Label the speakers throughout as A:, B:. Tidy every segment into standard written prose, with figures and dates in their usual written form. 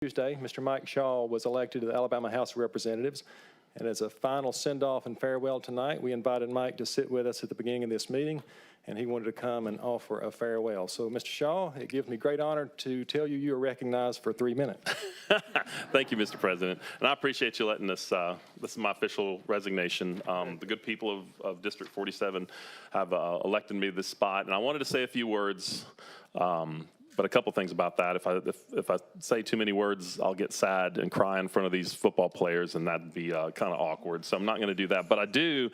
A: Tuesday, Mr. Mike Shaw was elected to the Alabama House of Representatives. And as a final send-off and farewell tonight, we invited Mike to sit with us at the beginning of this meeting, and he wanted to come and offer a farewell. So, Mr. Shaw, it gives me great honor to tell you are recognized for 3 minutes.
B: Thank you, Mr. President. And I appreciate you letting us, this is my official resignation. The good people of District 47 have elected me to this spot. And I wanted to say a few words, but a couple things about that. If I say too many words, I'll get sad and cry in front of these football players, and that'd be kind of awkward. So I'm not going to do that. But I do,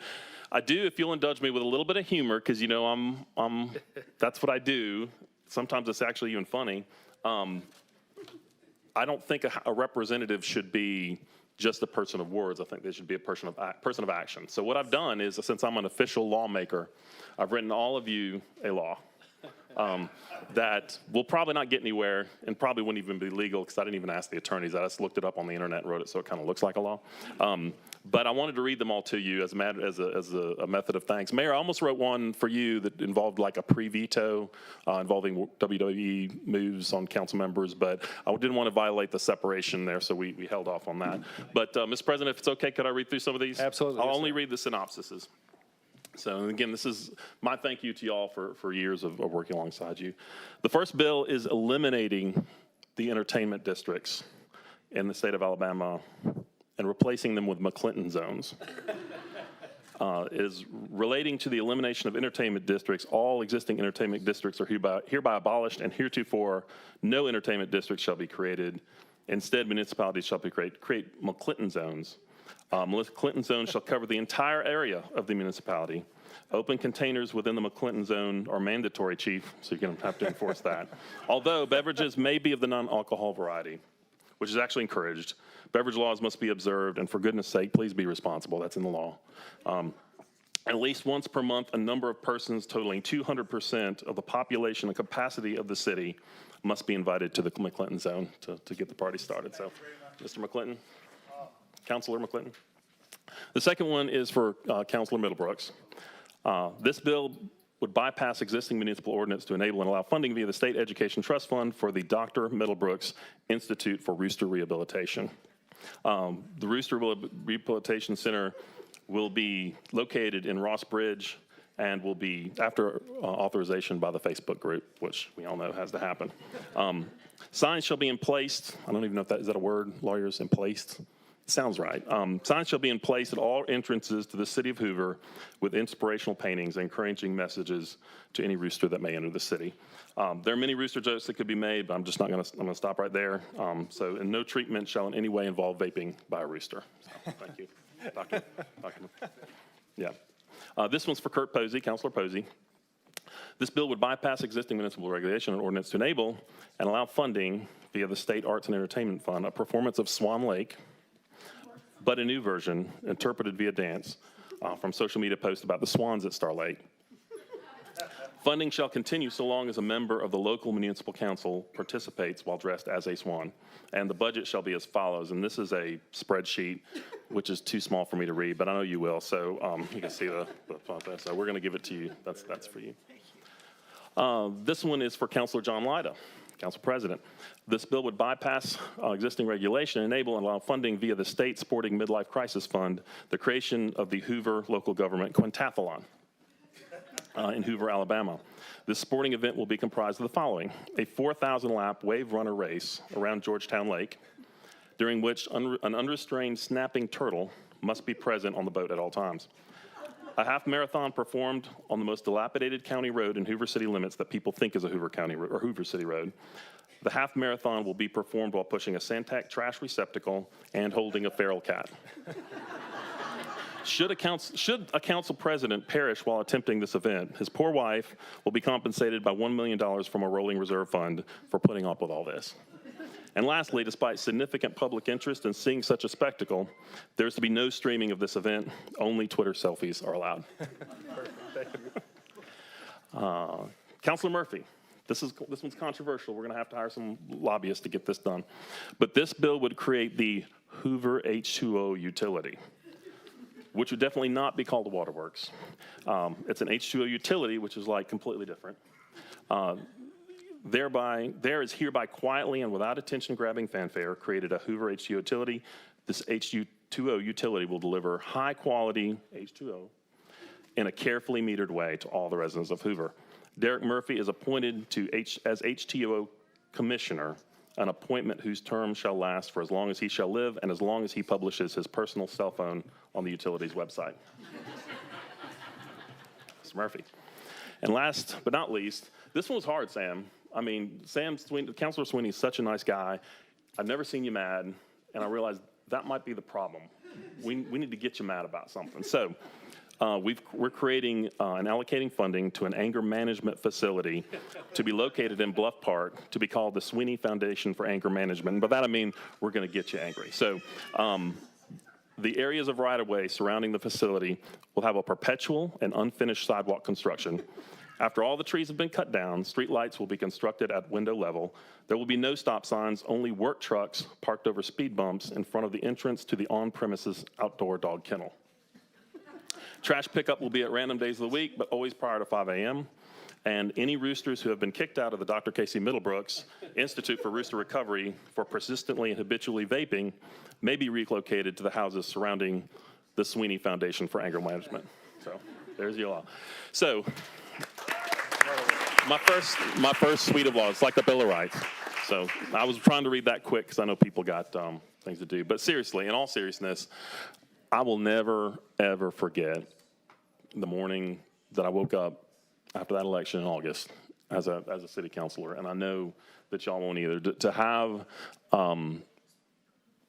B: if you'll indulge me with a little bit of humor, because you know I'm that's what I do. Sometimes it's actually even funny. I don't think a representative should be just a person of words. I think they should be a person of action. So what I've done is, since I'm an official lawmaker, I've written all of you a law. That will probably not get anywhere and probably wouldn't even be legal because I didn't even ask the attorneys. I just looked it up on the internet and wrote it so it kind of looks like a law. But I wanted to read them all to you as a method of thanks. Mayor, I almost wrote one for you that involved like a pre-veto involving WWE moves on council members, but I didn't want to violate the separation there, so we held off on that. But Mr. President, if it's okay, could I read through some of these?
A: Absolutely.
B: I'll only read the synopsises. So again, this is my thank you to you all for years of working alongside you. The first bill is eliminating the entertainment districts in the state of Alabama and replacing them with McClinton zones. Is relating to the elimination of entertainment districts. All existing entertainment districts are hereby abolished, and heretofore no entertainment districts shall be created. Instead, municipalities shall create McClinton zones. McClinton zones shall cover the entire area of the municipality. Open containers within the McClinton zone are mandatory, Chief, so you're going to have to enforce that. Although beverages may be of the non-alcohol variety, which is actually encouraged. Beverage laws must be observed, and for goodness sake, please be responsible. That's in the law. At least once per month, a number of persons totaling 200% of the population and capacity of the city must be invited to the McClinton zone to get the party started. So, Mr. McClinton. Councilor McClinton. The second one is for Councilor Middlebrooks. This bill would bypass existing municipal ordinance to enable and allow funding via the State Education Trust Fund for the Dr. Middlebrooks Institute for Rooster Rehabilitation. The Rooster Rehabilitation Center will be located in Ross Bridge and will be after authorization by the Facebook group, which we all know has to happen. Signs shall be in place. I don't even know if is that a word, lawyers, in place? Sounds right. Signs shall be in place at all entrances to the city of Hoover with inspirational paintings and encouraging messages to any rooster that may enter the city. There are many rooster jokes that could be made, but I'm going to stop right there. So, and no treatment shall in any way involve vaping by a rooster. So, thank you. Doctor. Yeah. This one's for Kurt Posey, Councilor Posey. This bill would bypass existing municipal regulation and ordinance to enable and allow funding via the State Arts and Entertainment Fund, a performance of Swan Lake, but a new version interpreted via dance from social media posts about the swans at Star Lake. Funding shall continue so long as a member of the local municipal council participates while dressed as a swan. And the budget shall be as follows. And this is a spreadsheet, which is too small for me to read, but I know you will. So you can see the so we're going to give it to you. That's for you. This one is for Councilor John Lyda, Council President. This bill would bypass existing regulation and enable and allow funding via the State Sporting Midlife Crisis Fund, the creation of the Hoover Local Government Quintathlon in Hoover, Alabama. This sporting event will be comprised of the following: a 4,000-lap wave runner race around Georgetown Lake, during which an unrestrained snapping turtle must be present on the boat at all times. A half marathon performed on the most dilapidated county road in Hoover city limits that people think is a Hoover County or Hoover City road. The half marathon will be performed while pushing a Santac trash receptacle and holding a feral cat. Should a council president perish while attempting this event, his poor wife will be compensated by $1 million from a rolling reserve fund for putting up with all this. And lastly, despite significant public interest in seeing such a spectacle, there is to be no streaming of this event. Only Twitter selfies are allowed. Councilor Murphy, this one's controversial. We're going to have to hire some lobbyists to get this done. But this bill would create the Hoover H2O utility, which would definitely not be called the waterworks. It's an H2O utility, which is like completely different. There is hereby quietly and without attention-grabbing fanfare created a Hoover H2O utility. This H2O utility will deliver high-quality H2O in a carefully metered way to all the residents of Hoover. Derek Murphy is appointed as H2O Commissioner, an appointment whose term shall last for as long as he shall live and as long as he publishes his personal cell phone on the utility's website. Mr. Murphy. And last but not least, this one was hard, Sam. I mean, Councilor Sweeney is such a nice guy. I've never seen you mad, and I realized that might be the problem. We need to get you mad about something. So we're creating and allocating funding to an anger management facility to be located in Bluff Park to be called the Sweeney Foundation for Anger Management. And by that I mean we're going to get you angry. So the areas of right-of-way surrounding the facility will have a perpetual and unfinished sidewalk construction. After all the trees have been cut down, street lights will be constructed at window level. There will be no stop signs, only work trucks parked over speed bumps in front of the entrance to the on-premises outdoor dog kennel. Trash pickup will be at random days of the week, but always prior to 5 a.m. And any roosters who have been kicked out of the Dr. Casey Middlebrooks Institute for Rooster Recovery for persistently and habitually vaping may be relocated to the houses surrounding the Sweeney Foundation for Anger Management. So there's your law. So my first suite of laws, it's like the Bill of Rights. So I was trying to read that quick because I know people got things to do. But seriously, in all seriousness, I will never, ever forget the morning that I woke up after that election in August as a city councilor. And I know that y'all won't either. To have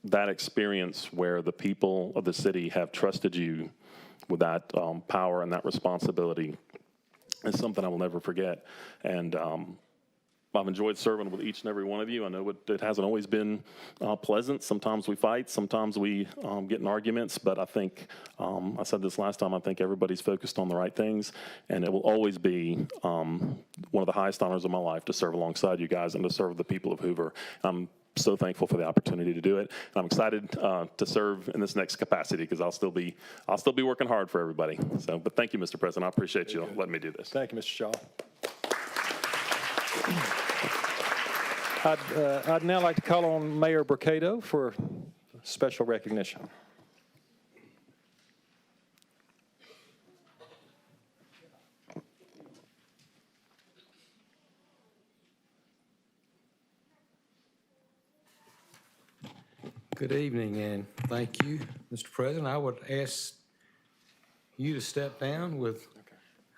B: that experience where the people of the city have trusted you with that power and that responsibility is something I will never forget. And I've enjoyed serving with each and every one of you. I know it hasn't always been pleasant. Sometimes we fight, sometimes we get in arguments, but I think, I said this last time, I think everybody's focused on the right things, and it will always be one of the highest honors of my life to serve alongside you guys and to serve the people of Hoover. I'm so thankful for the opportunity to do it. And I'm excited to serve in this next capacity because I'll still be working hard for everybody. So, but thank you, Mr. President. I appreciate you letting me do this.
A: Thank you, Mr. Shaw. I'd now like to call on Mayor Bricado for special recognition.
C: Good evening, and thank you, Mr. President. I would ask you to step down with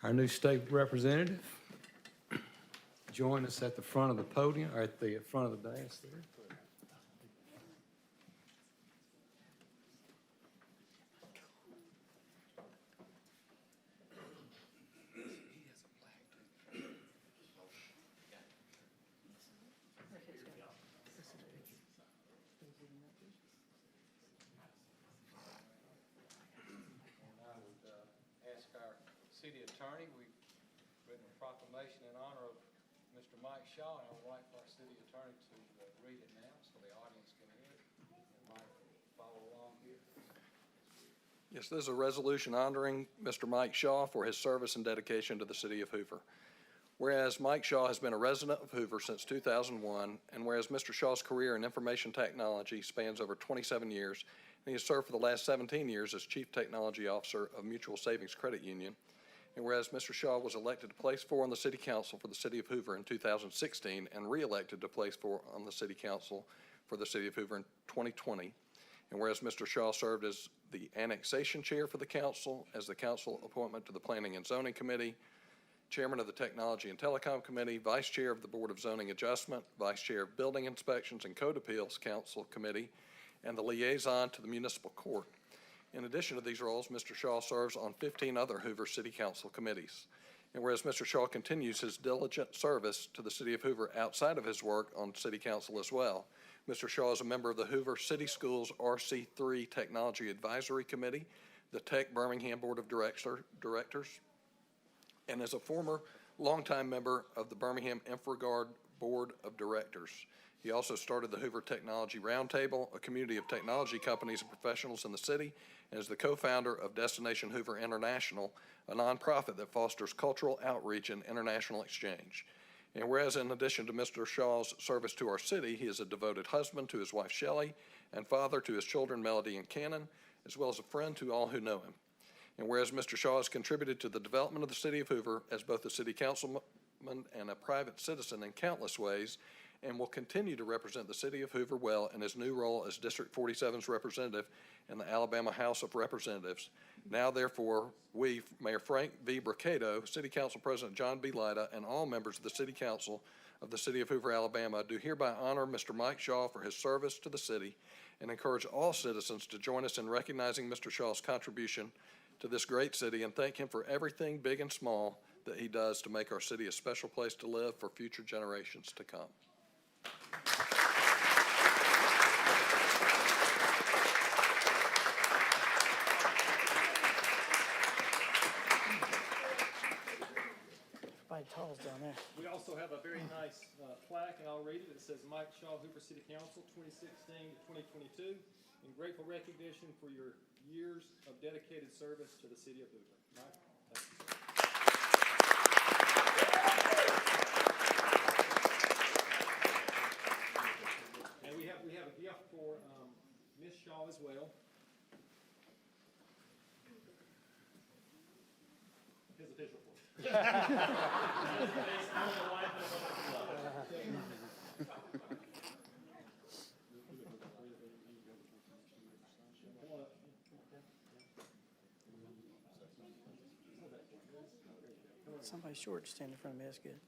C: our new state representative. Join us at the front of the podium, or at the front of the dais there. Ask our city attorney, we've written a proclamation in honor of Mr. Mike Shaw, and I would like for our city attorney to read it now so the audience can hear it. And Mike, follow along here.
D: Yes, this is a resolution honoring Mr. Mike Shaw for his service and dedication to the city of Hoover. Whereas Mike Shaw has been a resident of Hoover since 2001, and whereas Mr. Shaw's career in information technology spans over 27 years, and he has served for the last 17 years as Chief Technology Officer of Mutual Savings Credit Union, and whereas Mr. Shaw was elected to place 4 on the City Council for the City of Hoover in 2016 and re-elected to place 4 on the City Council for the City of Hoover in 2020, and whereas Mr. Shaw served as the Annexation Chair for the Council, as the Council appointment to the Planning and Zoning Committee, Chairman of the Technology and Telecom Committee, Vice Chair of the Board of Zoning Adjustment, Vice Chair of Building Inspections and Code Appeals Council Committee, and the liaison to the Municipal Court. In addition to these roles, Mr. Shaw serves on 15 other Hoover City Council committees. And whereas Mr. Shaw continues his diligent service to the City of Hoover outside of his work on City Council as well, Mr. Shaw is a member of the Hoover City Schools RC3 Technology Advisory Committee, the Tech Birmingham Board of Directors, and is a former longtime member of the Birmingham InfraGard Board of Directors. He also started the Hoover Technology Roundtable, a community of technology companies and professionals in the city, and is the co-founder of Destination Hoover International, a nonprofit that fosters cultural outreach and international exchange. And whereas in addition to Mr. Shaw's service to our city, he is a devoted husband to his wife Shelley and father to his children Melody and Cannon, as well as a friend to all who know him. And whereas Mr. Shaw has contributed to the development of the city of Hoover as both a city councilman and a private citizen in countless ways, and will continue to represent the city of Hoover well in his new role as District 47's representative in the Alabama House of Representatives. Now, therefore, we, Mayor Frank V. Bricado, City Council President John B. Lyda, and all members of the City Council of the City of Hoover, Alabama, do hereby honor Mr. Mike Shaw for his service to the city and encourage all citizens to join us in recognizing Mr. Shaw's contribution to this great city and thank him for everything big and small that he does to make our city a special place to live for future generations to come.
E: Everybody tall's down there.
A: We also have a very nice plaque, and I'll read it. It says, Mike Shaw, Hoover City Council, 2016 to 2022, in grateful recognition for your years of dedicated service to the city of Hoover. Mike, thank you. And we have a gift for Miss Shaw as well. His official form.
E: Somebody short stand in front of me, that's good.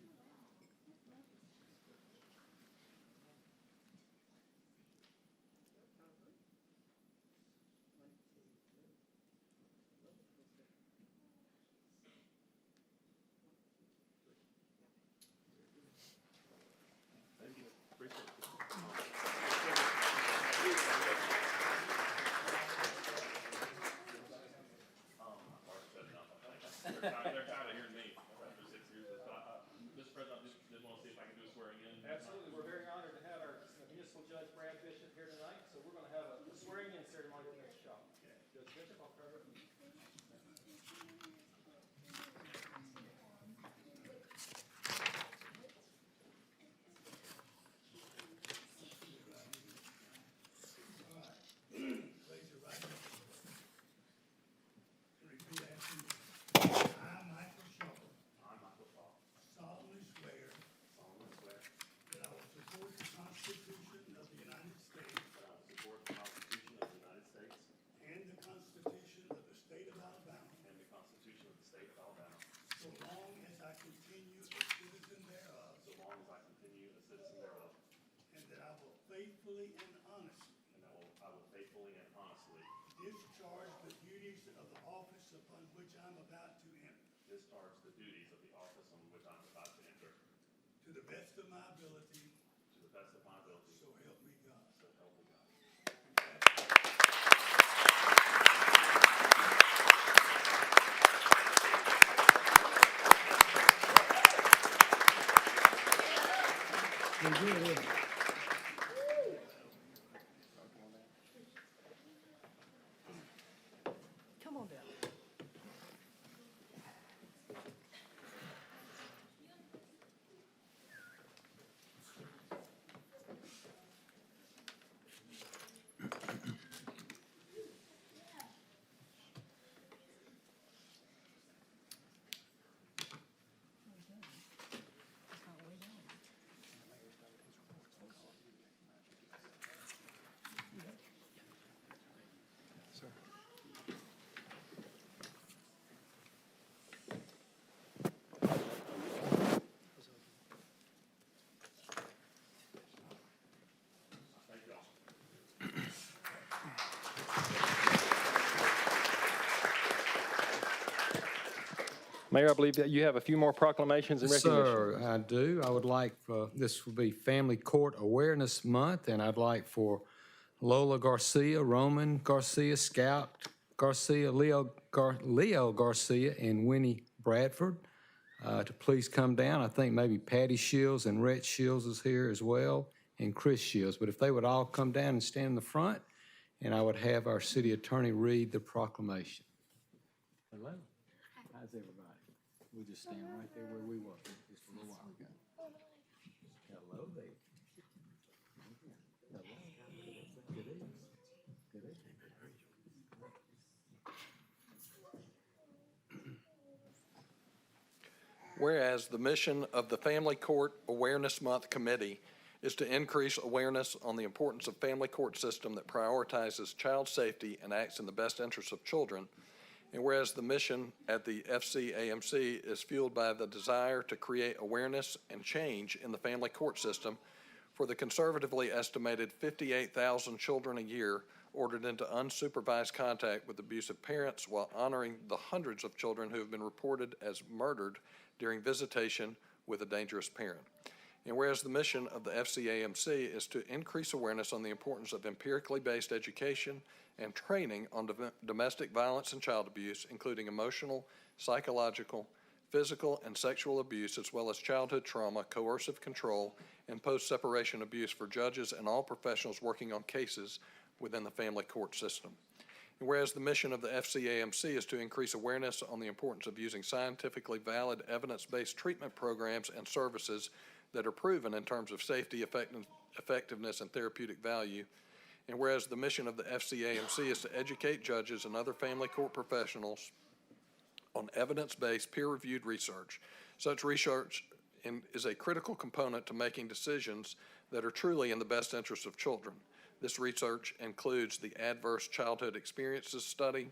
B: They're tired of hearing me after 6 years. Mr. President, I just did want to see if I can do a swearing in.
A: Absolutely. We're very honored to have our municipal judge, Brad Bishop, here tonight. So we're going to have a swearing in ceremony with Ms. Shaw. Judge Bishop, I'll cover it.
F: Faithfully and honestly.
B: I will faithfully and honestly
F: Discharge the duties of the office upon which I'm about to enter.
B: discharge the duties of the office on which I'm about to enter
F: To the best of my ability,
B: to the best of my ability.
F: so help me God.
B: So help me God.
E: Come on down.
A: Mayor, I believe that you have a few more proclamations and
C: Yes,
A: recognitions.
C: sir, I do. I would like, this will be Family Court Awareness Month, and I'd like for Lola Garcia, Roman Garcia, Scout Garcia, Leo Garcia, and Winnie Bradford to please come down. I think maybe Patty Shields and Rhett Shields is here as well, and Chris Shields. But if they would all come down and stand in the front, and I would have our city attorney read the proclamation. Hello. How's everybody? We'll just stand right there where we were just a little while ago.
D: Whereas the mission of the Family Court Awareness Month Committee is to increase awareness on the importance of family court system that prioritizes child safety and acts in the best interests of children. And whereas the mission at the FCAMC is fueled by the desire to create awareness and change in the family court system for the conservatively estimated 58,000 children a year ordered into unsupervised contact with abusive parents, while honoring the hundreds of children who have been reported as murdered during visitation with a dangerous parent. And whereas the mission of the FCAMC is to increase awareness on the importance of empirically based education and training on domestic violence and child abuse, including emotional, psychological, physical, and sexual abuse, as well as childhood trauma, coercive control, and post-separation abuse for judges and all professionals working on cases within the family court system. And whereas the mission of the FCAMC is to increase awareness on the importance of using scientifically valid, evidence-based treatment programs and services that are proven in terms of safety, effectiveness, and therapeutic value. And whereas the mission of the FCAMC is to educate judges and other family court professionals on evidence-based, peer-reviewed research. Such research is a critical component to making decisions that are truly in the best interest of children. This research includes the Adverse Childhood Experiences Study,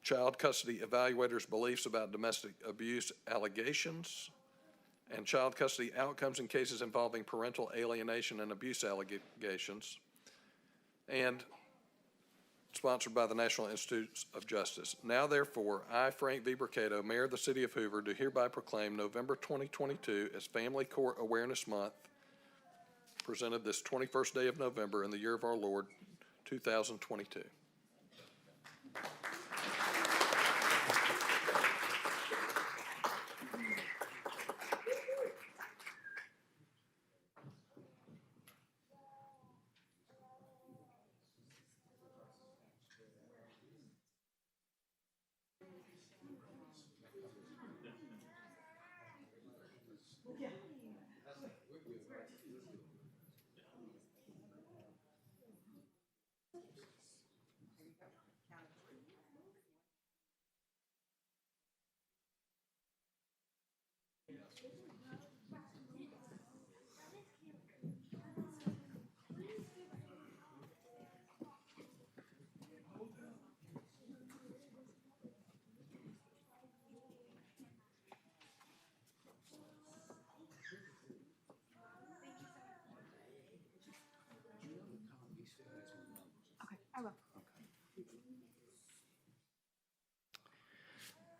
D: Child Custody Evaluators' beliefs about domestic abuse allegations, and child custody outcomes in cases involving parental alienation and abuse allegations, and sponsored by the National Institutes of Justice. Now therefore, I, Frank V. Burcato, Mayor of the City of Hoover, do hereby proclaim November 2022 as Family Court Awareness Month, presented this 21st day of November in the year of our Lord, 2022.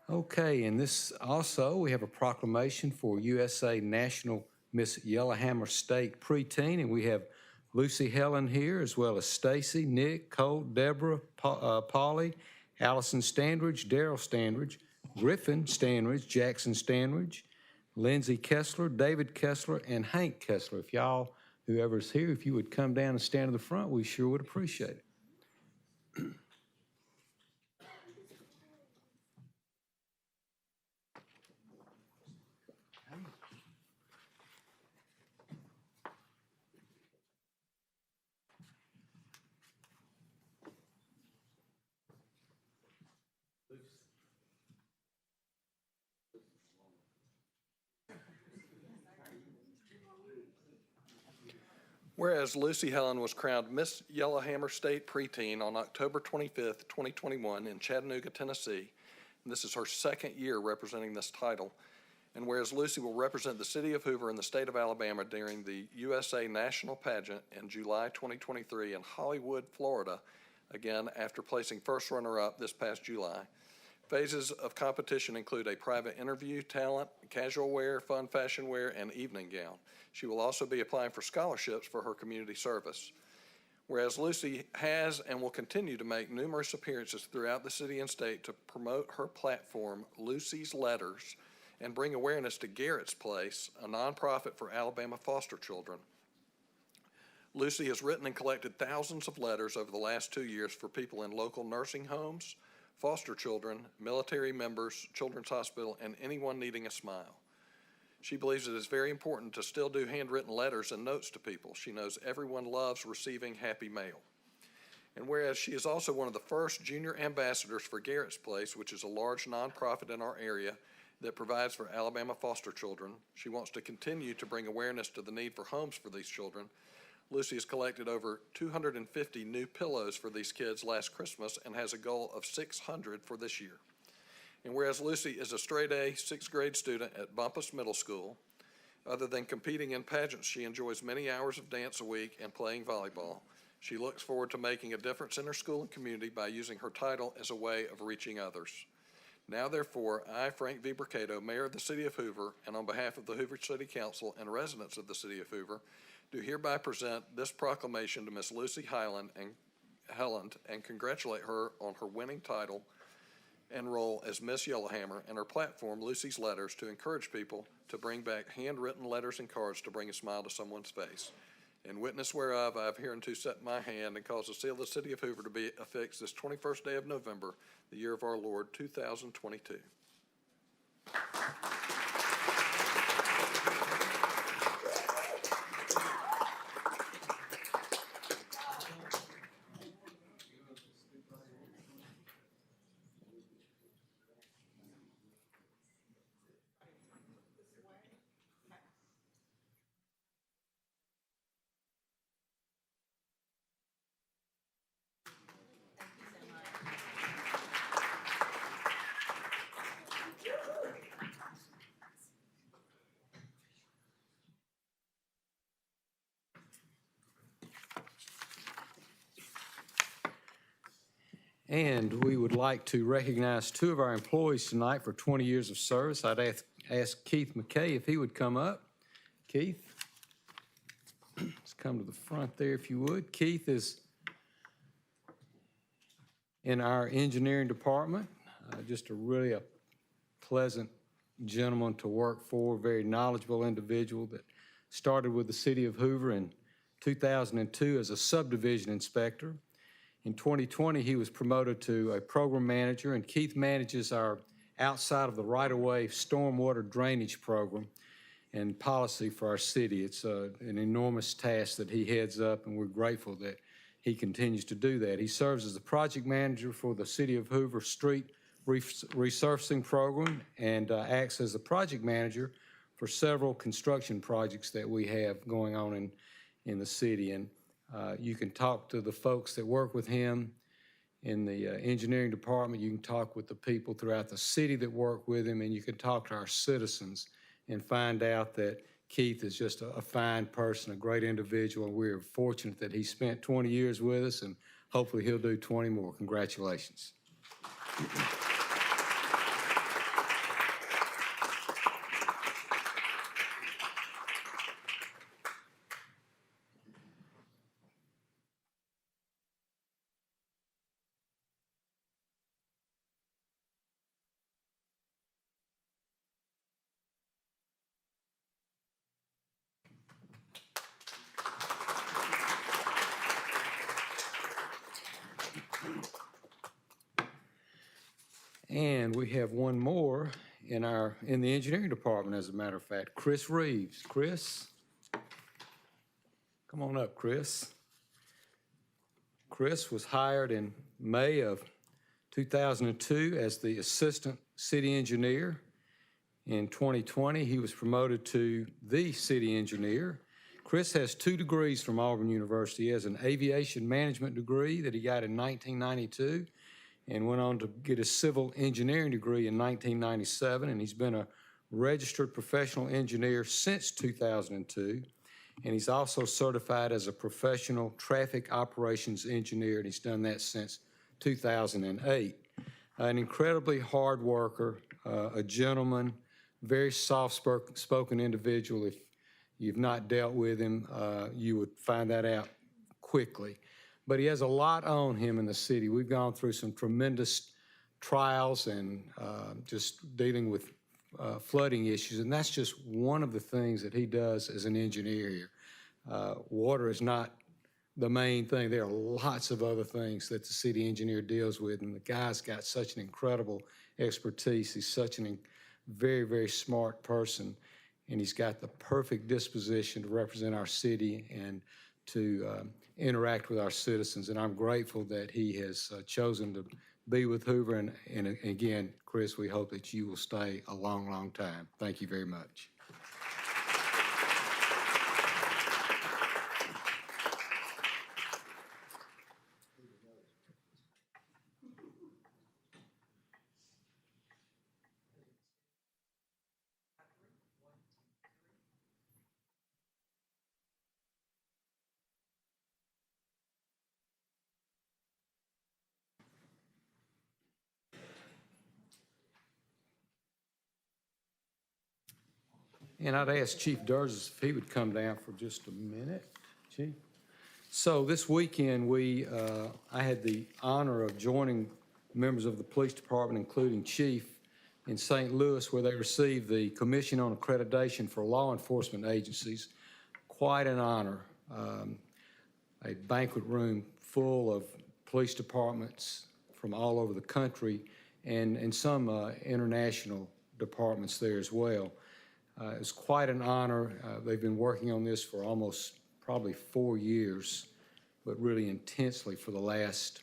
C: Okay, and this also, we have a proclamation for USA National Miss Yellowhammer State Preteen, and we have Lucy Helen here, as well as Stacy, Nick, Colt, Deborah, Polly, Allison Standridge, Daryl Standridge, Griffin Standridge, Jackson Standridge, Lindsay Kessler, David Kessler, and Hank Kessler. If y'all, whoever's here, if you would come down and stand to the front, we sure would appreciate it.
D: Whereas Lucy Helen was crowned Miss Yellowhammer State Preteen on October 25th, 2021 in Chattanooga, Tennessee, and this is her second year representing this title. And whereas Lucy will represent the city of Hoover and the state of Alabama during the USA National Pageant in July 2023 in Hollywood, Florida, again after placing first runner-up this past July. Phases of competition include a private interview, talent, casual wear, fun fashion wear, and evening gown. She will also be applying for scholarships for her community service. Whereas Lucy has and will continue to make numerous appearances throughout the city and state to promote her platform, Lucy's Letters, and bring awareness to Garrett's Place, a nonprofit for Alabama foster children. Lucy has written and collected thousands of letters over the last 2 years for people in local nursing homes, foster children, military members, Children's Hospital, and anyone needing a smile. She believes it is very important to still do handwritten letters and notes to people. She knows everyone loves receiving happy mail. And whereas she is also one of the first junior ambassadors for Garrett's Place, which is a large nonprofit in our area that provides for Alabama foster children. She wants to continue to bring awareness to the need for homes for these children. Lucy has collected over 250 new pillows for these kids last Christmas and has a goal of 600 for this year. And whereas Lucy is a straight-A sixth grade student at Bumpus Middle School, other than competing in pageants, she enjoys many hours of dance a week and playing volleyball. She looks forward to making a difference in her school and community by using her title as a way of reaching others. Now, therefore, I, Frank V. Mercado, Mayor of the City of Hoover, and on behalf of the Hoover City Council and residents of the City of Hoover, do hereby present this proclamation to Miss Lucy Hyland and congratulate her on her winning title and role as Miss Yellowhammer, and her platform, Lucy's Letters, to encourage people to bring back handwritten letters and cards to bring a smile to someone's face. In witness whereof, I have hereunto set my hand and caused the seal of the City of Hoover to be affixed this 21st day of November, the year of our Lord, 2022.
C: And we would like to recognize two of our employees tonight for 20 years of service. I'd ask Keith McKay if he would come up. Keith, let's come to the front there if you would. Keith is in our engineering department, just a pleasant gentleman to work for, very knowledgeable individual that started with the City of Hoover in 2002 as a subdivision inspector. In 2020, he was promoted to a program manager, and Keith manages our outside of the right-of-way stormwater drainage program and policy for our city. It's an enormous task that he heads up, and we're grateful that he continues to do that. He serves as the project manager for the City of Hoover Street Resurfacing Program and acts as the project manager for several construction projects that we have going on in the city. And you can talk to the folks that work with him in the engineering department. You can talk with the people throughout the city that work with him, and you can talk to our citizens and find out that Keith is just a fine person, a great individual, and we're fortunate that he spent 20 years with us, and hopefully he'll do 20 more. Congratulations. And we have one more in the engineering department, as a matter of fact, Chris Reeves. Chris, come on up, Chris. Chris was hired in May of 2002 as the assistant city engineer. In 2020, he was promoted to the city engineer. Chris has 2 degrees from Auburn University. He has an aviation management degree that he got in 1992 and went on to get a civil engineering degree in 1997, and he's been a registered professional engineer since 2002, and he's also certified as a professional traffic operations engineer, and he's done that since 2008. An incredibly hard worker, a gentleman, very soft-spoken individual. If you've not dealt with him, you would find that out quickly. But he has a lot on him in the city. We've gone through some tremendous trials and just dealing with flooding issues, and that's just one of the things that he does as an engineer here. Water is not the main thing. There are lots of other things that the city engineer deals with, and the guy's got such an incredible expertise. He's such a very, very smart person, and he's got the perfect disposition to represent our city and to interact with our citizens, and I'm grateful that he has chosen to
G: be with Hoover. And again, Chris, we hope that you will stay a long, long time. Thank you very much. And I'd ask Chief Durzis if he would come down for just a minute, Chief. So this weekend, I had the honor of joining members of the police department, including Chief, in St. Louis, where they received the Commission on Accreditation for Law Enforcement Agencies. Quite an honor. A banquet room full of police departments from all over the country and some international departments there as well. It was quite an honor. They've been working on this for almost probably 4 years, but really intensely for the last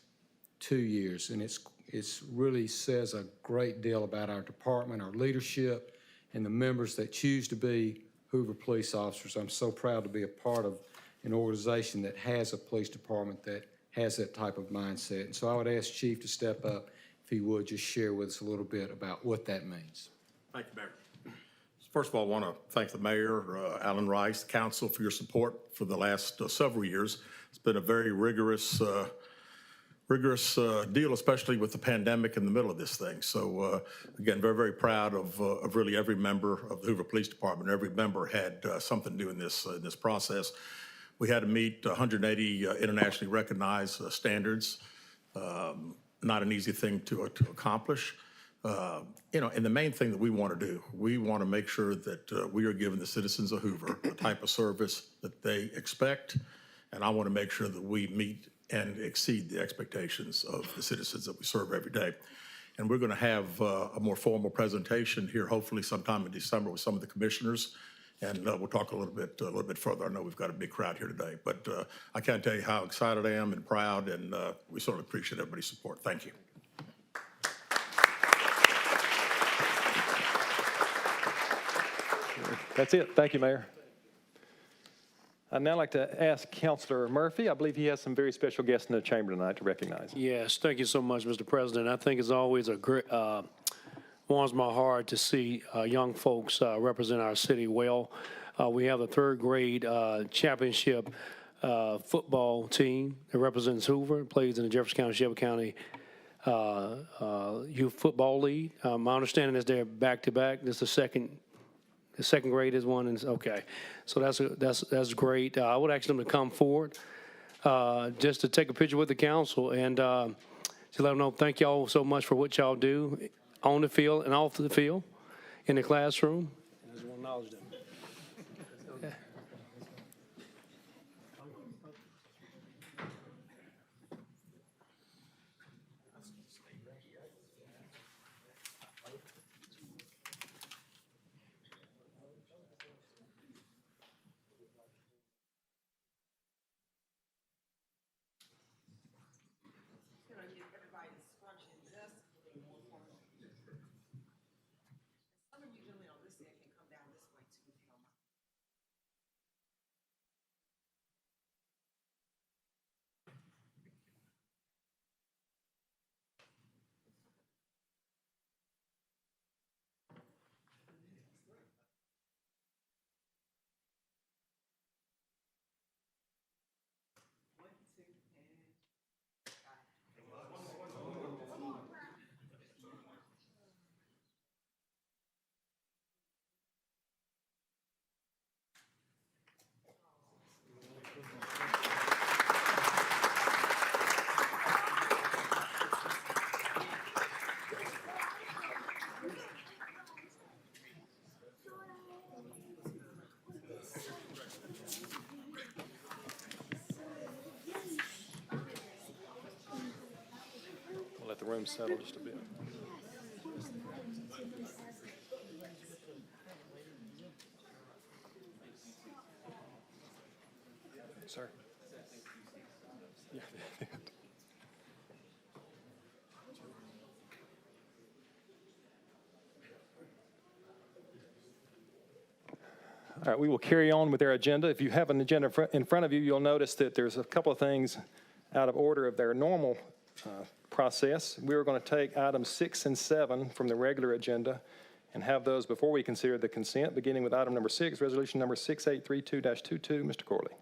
G: 2 years. And it's really says a great deal about our department, our leadership, and the members that choose to be Hoover police officers. I'm so proud to be a part of an organization that has a police department that has that type of mindset. And so I would ask Chief to step up, if he would, just share with us a little bit about what that means.
H: Thank you, Mayor. First of all, I want to thank the mayor, Alan Rice, the council for your support for the last several years. It's been a very rigorous deal, especially with the pandemic in the middle of this thing. So again, very, very proud of really every member of the Hoover Police Department. Every member had something to do in this process. We had to meet 180 internationally recognized standards. Not an easy thing to accomplish. And the main thing that we want to do, we want to make sure that we are giving the citizens of Hoover the type of service that they expect. And I want to make sure that we meet and exceed the expectations of the citizens that we serve every day. And we're going to have a more formal presentation here, hopefully sometime in December with some of the commissioners. And we'll talk a little bit further. I know we've got a big crowd here today, but I can't tell you how excited I am and proud, and we certainly appreciate everybody's support. Thank you.
A: That's it. Thank you, Mayor. I'd now like to ask Councilor Murphy. I believe he has some very special guests in the chamber tonight to recognize.
I: Yes, thank you so much, Mr. President. I think it's always a great, warms my heart to see young folks represent our city well. We have a third grade championship football team that represents Hoover, plays in the Jefferson County, Shelby County Youth Football League. My understanding is they're back-to-back. This is the second grade is one, and okay. So that's great. I would ask them to come forward just to take a picture with the council and to let them know thank y'all so much for what y'all do on the field and off the field, in the classroom. I just want to acknowledge them.
A: We'll let the room settle just a bit. Sir? Yeah. All right, we will carry on with their agenda. If you have an agenda in front of you, you'll notice that there's a couple of things out of order of their normal process. We're going to take items 6 and 7 from the regular agenda and have those before we consider the consent, beginning with item number 6, resolution number 6832-22. Mr. Corley.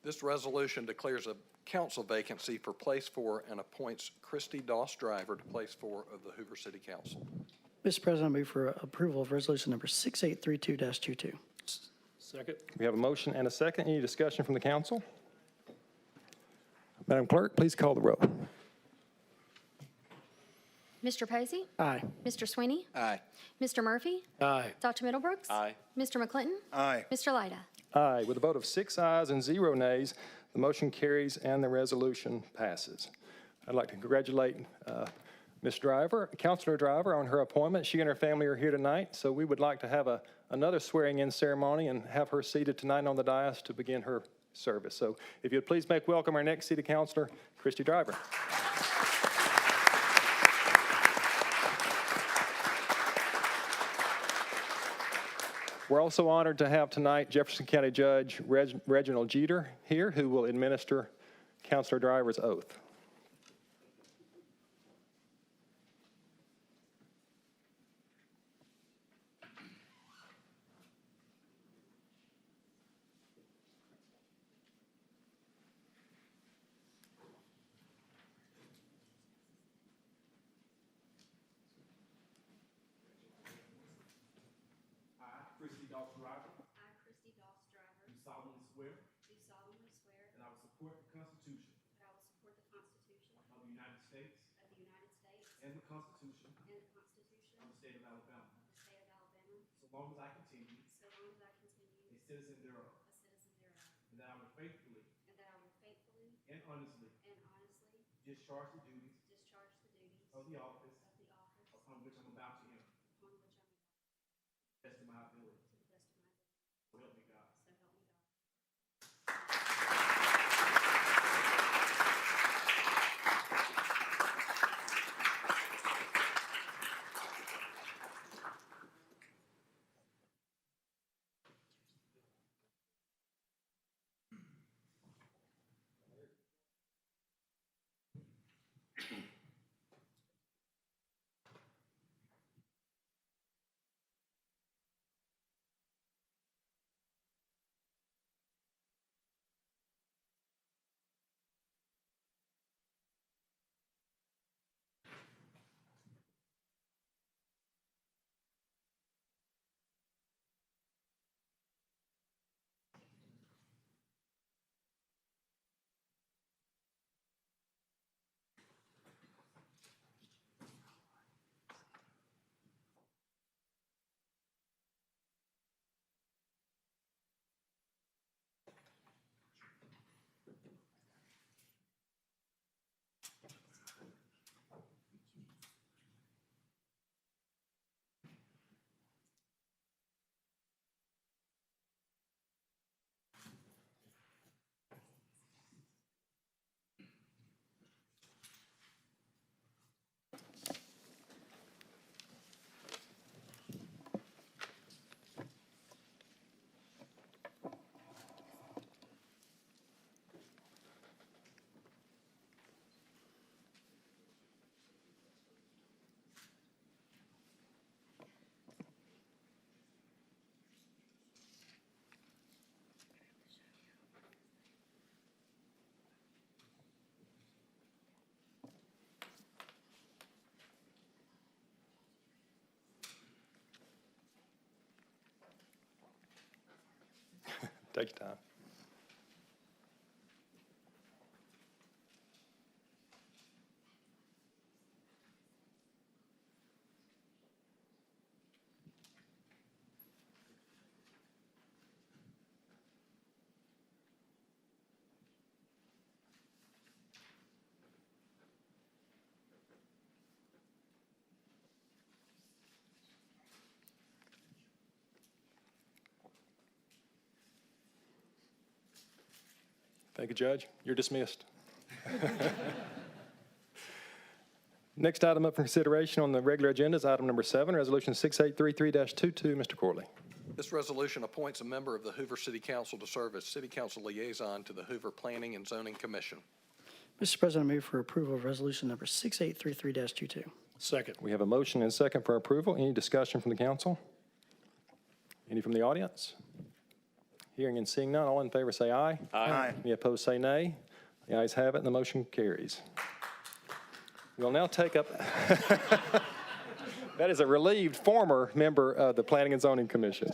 D: This resolution declares a council vacancy for Place 4 and appoints Christy Doss Driver to Place 4 of the Hoover City Council.
E: Mr. President, I move for approval of resolution number 6832-22.
I: Second.
A: We have a motion and a second. Any discussion from the council? Madam Clerk, please call the roll.
J: Mr. Posey?
E: Aye.
J: Mr. Sweeney?
D: Aye.
J: Mr. Murphy?
I: Aye.
J: Dr. Middlebrooks?
B: Aye.
J: Mr. McClinton?
D: Aye.
J: Mr. Lyda?
A: Aye. With a vote of 6 ayes and 0 nays, the motion carries and the resolution passes. I'd like to congratulate Ms. Driver, Councilor Driver, on her appointment. She and her family are here tonight, so we would like to have another swearing-in ceremony and have her seated tonight on the dais to begin her service. So if you'd please make welcome our next city councilor, Christy Driver. We're also honored to have tonight Jefferson County Judge Reginald Jeter here, who will administer Councilor Driver's oath.
K: Christy Doss Driver,
J: I, Christy Doss Driver,
K: do solemnly swear
J: do solemnly swear
K: that I will support the Constitution
J: that I will support the Constitution
K: of the United States
J: of the United States
K: and the Constitution
J: and the Constitution
K: of the State of Alabama,
J: of the State of Alabama,
K: so long as I continue
J: so long as I continue
K: a citizen thereof,
J: a citizen thereof,
K: and that I will faithfully
J: and that I will faithfully
K: and honestly
J: and honestly
K: discharge the duties
J: discharge the duties
K: of the office
J: of the office
K: upon which I'm about to enter,
J: upon which I'm about
K: to the best of my ability.
J: to the best of my ability.
K: So help me God.
J: So help me God.
A: Take your time. Thank you, Judge. You're dismissed. Next item up for consideration on the regular agenda is item number 7, Resolution 6833-22. Mr. Corley.
D: This resolution appoints a member of the Hoover City Council to serve as City Council liaison to the Hoover Planning and Zoning Commission.
E: Mr. President, I move for approval of resolution number 6833-22.
I: Second.
A: We have a motion and a second for approval. Any discussion from the council? Any from the audience? Hearing and seeing none, all in favor say aye. Aye. Any opposed say nay. The ayes have it, and the motion carries. We'll now take up, that is a relieved former member of the Planning and Zoning Commission.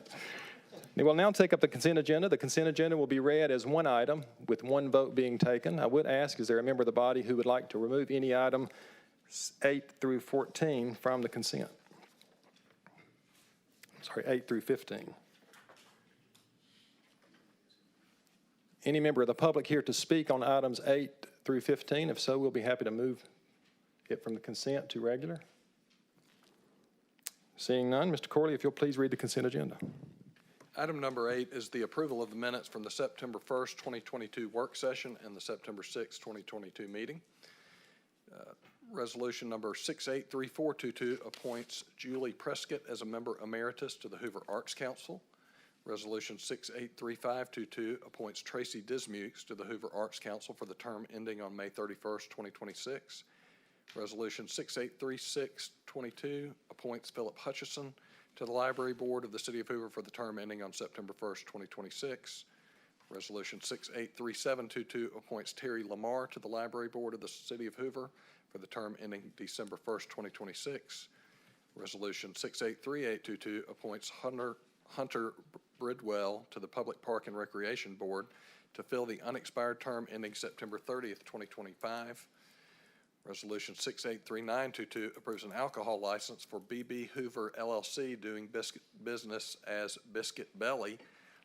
A: We will now take up the consent agenda. The consent agenda will be read as one item with one vote being taken. I would ask, is there a member of the body who would like to remove any item 8 through 14 from the consent? Sorry, 8 through 15. Any member of the public here to speak on items 8 through 15? If so, we'll be happy to move it from the consent to regular. Seeing none, Mr. Corley, if you'll please read the consent agenda.
D: Item number 8 is the approval of the minutes from the September 1st, 2022 work session and the September 6th, 2022 meeting. Resolution number 683422 appoints Julie Prescott as a member emeritus to the Hoover Arts Council. Resolution 683522 appoints Tracy Dismukes to the Hoover Arts Council for the term ending on May 31st, 2026. Resolution 683622 appoints Philip Hutchison to the Library Board of the City of Hoover for the term ending on September 1st, 2026. Resolution 683722 appoints Terry Lamar to the Library Board of the City of Hoover for the term ending December 1st, 2026. Resolution 683822 appoints Hunter Bridwell to the Public Park and Recreation Board to fill the unexpired term ending September 30th, 2025. Resolution 683922 approves an alcohol license for BB Hoover LLC doing business as Biscuit Belly,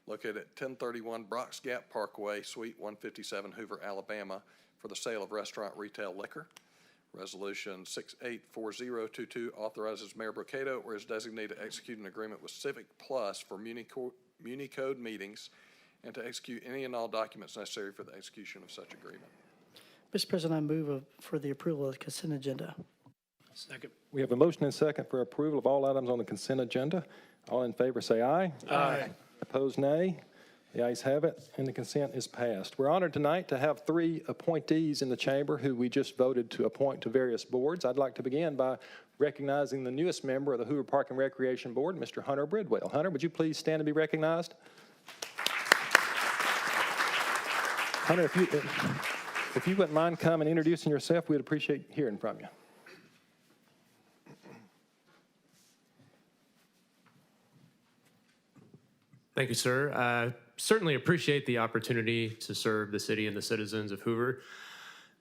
D: located at 1031 Brock's Gap Parkway, Suite 157, Hoover, Alabama, for the sale of restaurant retail liquor. Resolution 684022 authorizes Mayor Brocato or his designee to execute an agreement with Civic Plus for Municode meetings and to execute any and all documents necessary for the execution of such agreement.
E: Mr. President, I move for the approval of the consent agenda.
I: Second.
A: We have a motion and second for approval of all items on the consent agenda. All in favor say aye.
I: Aye.
A: Opposed, nay. The ayes have it, and the consent is passed. We're honored tonight to have 3 appointees in the chamber who we just voted to appoint to various boards. I'd like to begin by recognizing the newest member of the Hoover Park and Recreation Board, Mr. Hunter Bridwell. Hunter, would you please stand and be recognized? Hunter, if you wouldn't mind coming and introducing yourself, we'd appreciate hearing from you.
L: Thank you, sir. I certainly appreciate the opportunity to serve the city and the citizens of Hoover.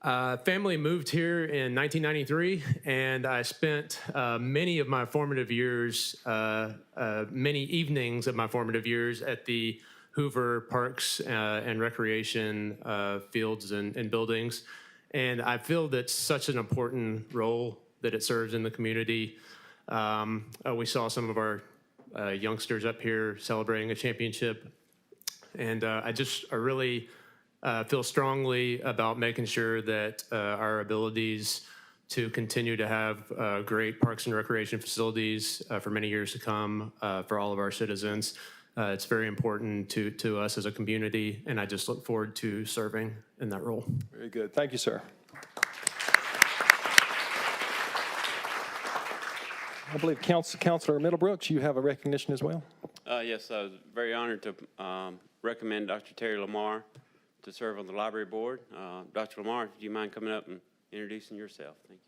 L: Family moved here in 1993, and I spent many of my formative years, many evenings of my formative years at the Hoover Parks and Recreation fields and buildings. And I feel that's such an important role that it serves in the community. We saw some of our youngsters up here celebrating a championship. And I really feel strongly about making sure that our abilities to continue to have great parks and recreation facilities for many years to come for all of our citizens. It's very important to us as a community, and I just look forward to serving in that role.
A: Very good. Thank you, sir. I believe Councilor Middlebrooks, you have a recognition as well.
M: Yes, I was very honored to recommend Dr. Terry Lamar to serve on the library board. Dr. Lamar, do you mind coming up and introducing yourself? Thank you.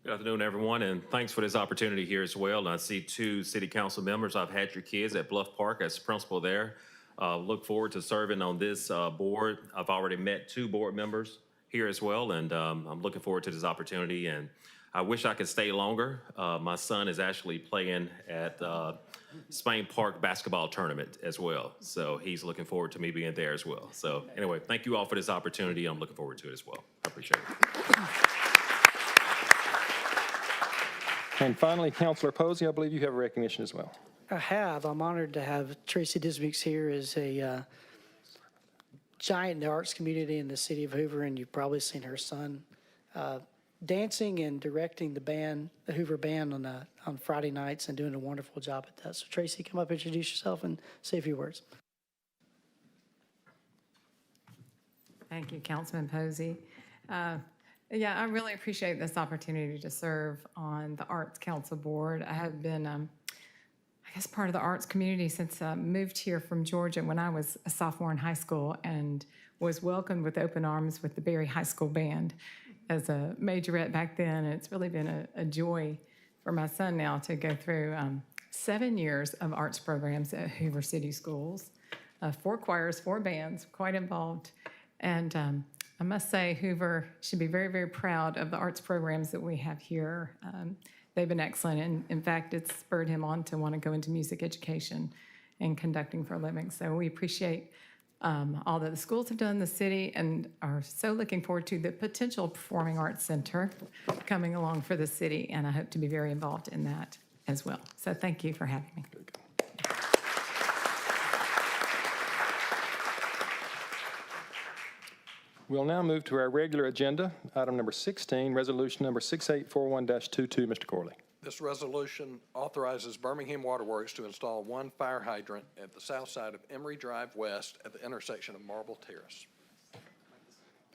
N: Good afternoon, everyone, and thanks for this opportunity here as well. I see 2 city council members. I've had your kids at Bluff Park as principal there. Look forward to serving on this board. I've already met 2 board members here as well, and I'm looking forward to this opportunity, and I wish I could stay longer. My son is actually playing at Spain Park basketball tournament as well, so he's looking forward to me being there as well. So anyway, thank you all for this opportunity. I'm looking forward to it as well. I appreciate it.
A: And finally, Councilor Posey, I believe you have a recognition as well.
E: I have. I'm honored to have Tracy Dismukes here as a giant in the arts community in the city of Hoover, and you've probably seen her son dancing and directing the band, the Hoover Band, on Friday nights and doing a wonderful job at that. So Tracy, come up, introduce yourself, and say a few words.
O: Thank you, Councilman Posey. Yeah, I really appreciate this opportunity to serve on the Arts Council Board. I have been, I guess, part of the arts community since I moved here from Georgia when I was a sophomore in high school and was welcomed with open arms with the Berry High School Band as a majorette back then. And it's really been a joy for my son now to go through 7 years of arts programs at Hoover City Schools, 4 choirs, 4 bands, quite involved. And I must say, Hoover should be very, very proud of the arts programs that we have here. They've been excellent, and in fact, it's spurred him on to want to go into music education and conducting for a living. So we appreciate all that the schools have done in the city and are so looking forward to the potential Performing Arts Center coming along for the city, and I hope to be very involved in that as well. So thank you for having me.
A: We'll now move to our regular agenda, item number 16, resolution number 6841-22. Mr. Corley.
D: This resolution authorizes Birmingham Waterworks to install 1 fire hydrant at the south side of Emory Drive West at the intersection of Marble Terrace.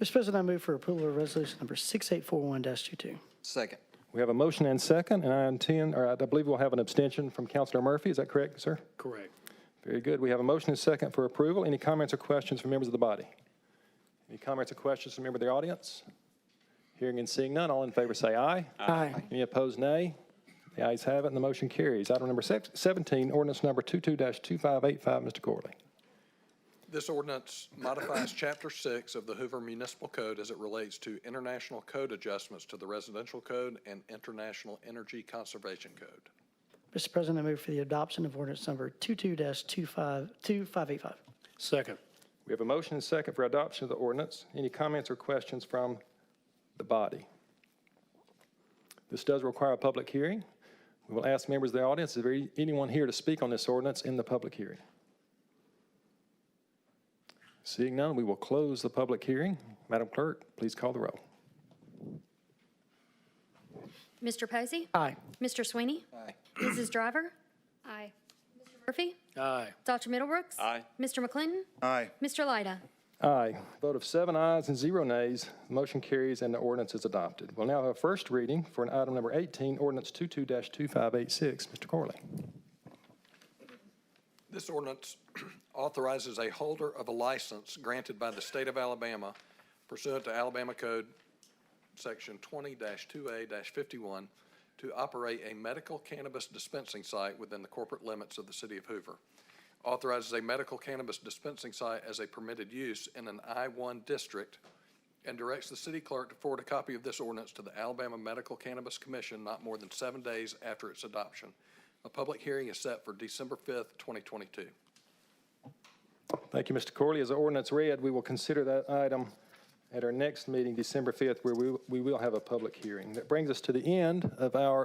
E: Mr. President, I move for approval of resolution number 6841-22.
D: Second.
A: We have a motion and second, and I believe we'll have an abstention from Councilor Murphy. Is that correct, sir?
I: Correct.
A: Very good. We have a motion and second for approval. Any comments or questions from members of the body? Any comments or questions from members of the audience? Hearing and seeing none, all in favor say aye.
E: Aye.
A: Any opposed, nay. The ayes have it, and the motion carries. Item number 17, ordinance number 22-2585. Mr. Corley.
D: This ordinance modifies Chapter 6 of the Hoover Municipal Code as it relates to international code adjustments to the Residential Code and International Energy Conservation Code.
E: Mr. President, I move for the adoption of ordinance number 22-2585.
I: Second.
A: We have a motion and second for adoption of the ordinance. Any comments or questions from the body? This does require a public hearing. We will ask members of the audience, is there anyone here to speak on this ordinance in the public hearing? Seeing none, we will close the public hearing. Madam Clerk, please call the roll.
J: Mr. Posey?
E: Aye.
J: Mr. Sweeney?
D: Aye.
J: Mrs. Driver? Aye. Mr. Murphy?
I: Aye.
J: Dr. Middlebrooks?
M: Aye.
J: Mr. McClinton?
D: Aye.
J: Mr. Lyda?
A: Aye. Vote of 7 ayes and 0 nays. The motion carries and the ordinance is adopted. We'll now have a first reading for an item number 18, ordinance 22-2586. Mr. Corley.
D: This ordinance authorizes a holder of a license granted by the state of Alabama pursuant to Alabama Code Section 20-2A-51 to operate a medical cannabis dispensing site within the corporate limits of the city of Hoover. Authorizes a medical cannabis dispensing site as a permitted use in an I-1 district and directs the city clerk to forward a copy of this ordinance to the Alabama Medical Cannabis Commission not more than 7 days after its adoption. A public hearing is set for December 5th, 2022.
A: Thank you, Mr. Corley. As the ordinance read, we will consider that item at our next meeting, December 5th, where we will have a public hearing. That brings us to the end of our